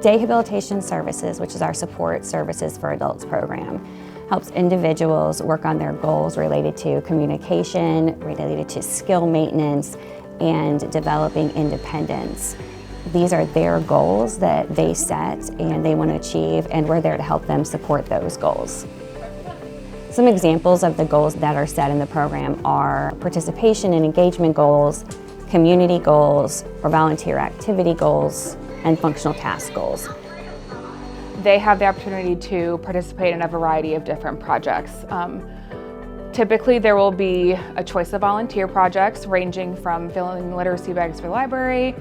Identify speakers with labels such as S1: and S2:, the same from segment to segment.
S1: Rehabilitation Services, which is our support services for adults program, helps individuals work on their goals related to communication, related to skill maintenance, and developing independence. These are their goals that they set and they want to achieve, and we're there to help them support those goals. Some examples of the goals that are set in the program are participation and engagement goals, community goals, or volunteer activity goals, and functional task goals.
S2: They have the opportunity to participate in a variety of different projects. Typically there will be a choice of volunteer projects ranging from filling literacy bags for the library,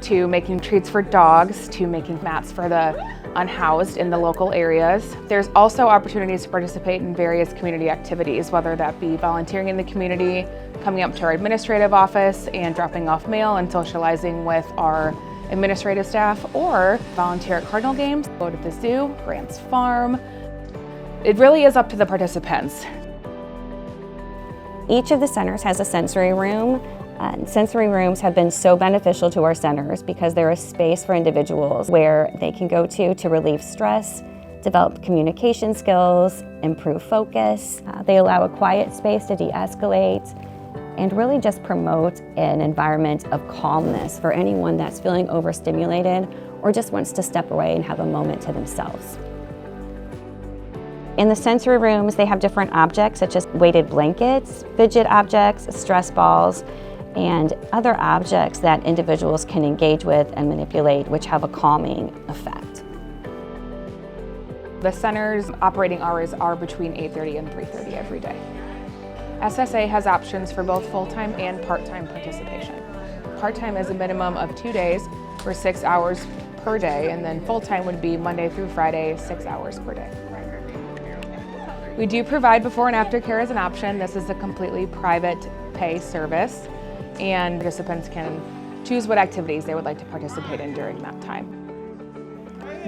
S2: to making treats for dogs, to making mats for the unhoused in the local areas. There's also opportunities to participate in various community activities, whether that be volunteering in the community, coming up to our administrative office and dropping off mail and socializing with our administrative staff, or volunteer at Cardinal games, go to the zoo, Grant's Farm. It really is up to the participants.
S1: Each of the centers has a sensory room. Sensory rooms have been so beneficial to our centers because they're a space for individuals where they can go to relieve stress, develop communication skills, improve focus. They allow a quiet space to de-escalate and really just promote an environment of calmness for anyone that's feeling overstimulated or just wants to step away and have a moment to themselves. In the sensory rooms, they have different objects such as weighted blankets, fidget objects, stress balls, and other objects that individuals can engage with and manipulate, which have a calming effect.
S2: The center's operating hours are between 8:30 and 3:30 every day. SSA has options for both full-time and part-time participation. Part-time is a minimum of 2 days for 6 hours per day, and then full-time would be Monday through Friday, 6 hours per day. We do provide before and after care as an option. This is a completely private pay service, and participants can choose what activities they would like to participate in during that time.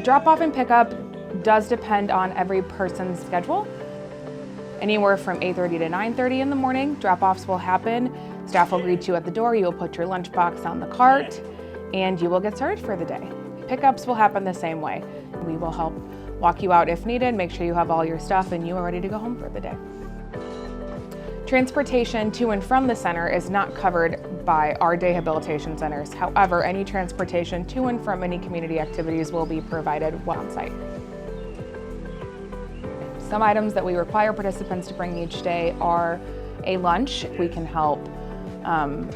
S2: Drop-off and pickup does depend on every person's schedule. Anywhere from 8:30 to 9:30 in the morning, drop-offs will happen. Staff will greet you at the door, you will put your lunchbox on the cart, and you will get started for the day. Pickups will happen the same way. We will help walk you out if needed, make sure you have all your stuff and you are ready to go home for the day. Transportation to and from the center is not covered by our day rehabilitation centers. However, any transportation to and from any community activities will be provided while on site. Some items that we require participants to bring each day are a lunch. We can help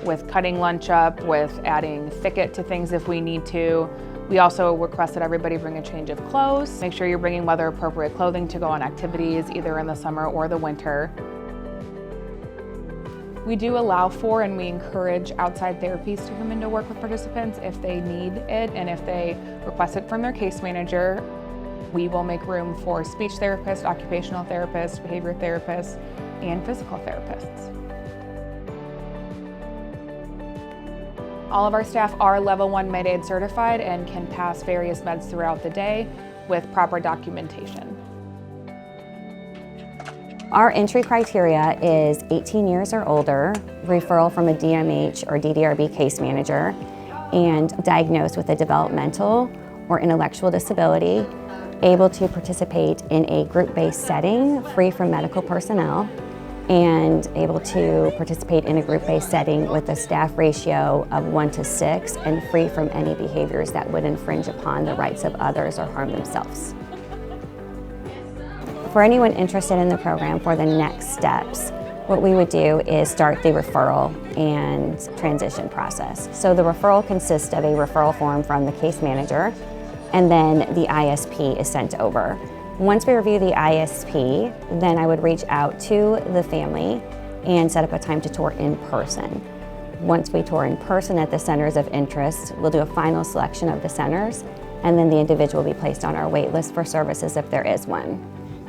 S2: with cutting lunch up, with adding thicket to things if we need to. We also request that everybody bring a change of clothes. Make sure you're bringing weather appropriate clothing to go on activities either in the summer or the winter. We do allow for and we encourage outside therapies to come in to work with participants if they need it and if they request it from their case manager. We will make room for speech therapists, occupational therapists, behavior therapists, and physical therapists. All of our staff are level 1 med aid certified and can pass various meds throughout the day with proper documentation.
S1: Our entry criteria is 18 years or older, referral from a DMH or DDRB case manager, and diagnosed with a developmental or intellectual disability, able to participate in a group-based setting free from medical personnel, and able to participate in a group-based setting with a staff ratio of 1 to 6 and free from any behaviors that would infringe upon the rights of others or harm themselves. For anyone interested in the program for the next steps, what we would do is start the referral and transition process. So the referral consists of a referral form from the case manager, and then the ISP is sent over. Once we review the ISP, then I would reach out to the family and set up a time to tour in person. Once we tour in person at the centers of interest, we'll do a final selection of the centers, and then the individual will be placed on our wait list for services if there is one.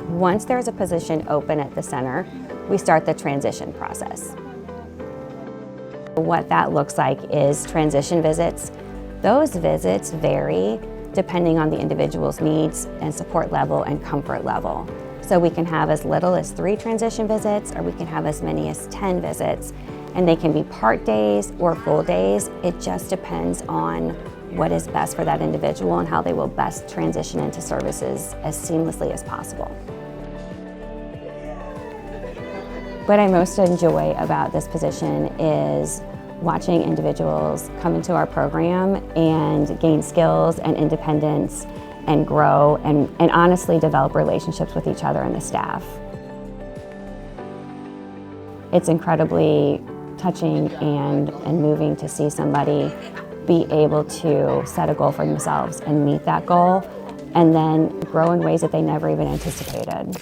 S1: Once there's a position open at the center, we start the transition process. What that looks like is transition visits. Those visits vary depending on the individual's needs and support level and comfort level. So we can have as little as 3 transition visits, or we can have as many as 10 visits, and they can be part days or full days. It just depends on what is best for that individual and how they will best transition into services as seamlessly as possible. What I most enjoy about this position is watching individuals come into our program and gain skills and independence and grow and honestly develop relationships with each other and the staff. It's incredibly touching and moving to see somebody be able to set a goal for themselves and meet that goal and then grow in ways that they never even anticipated.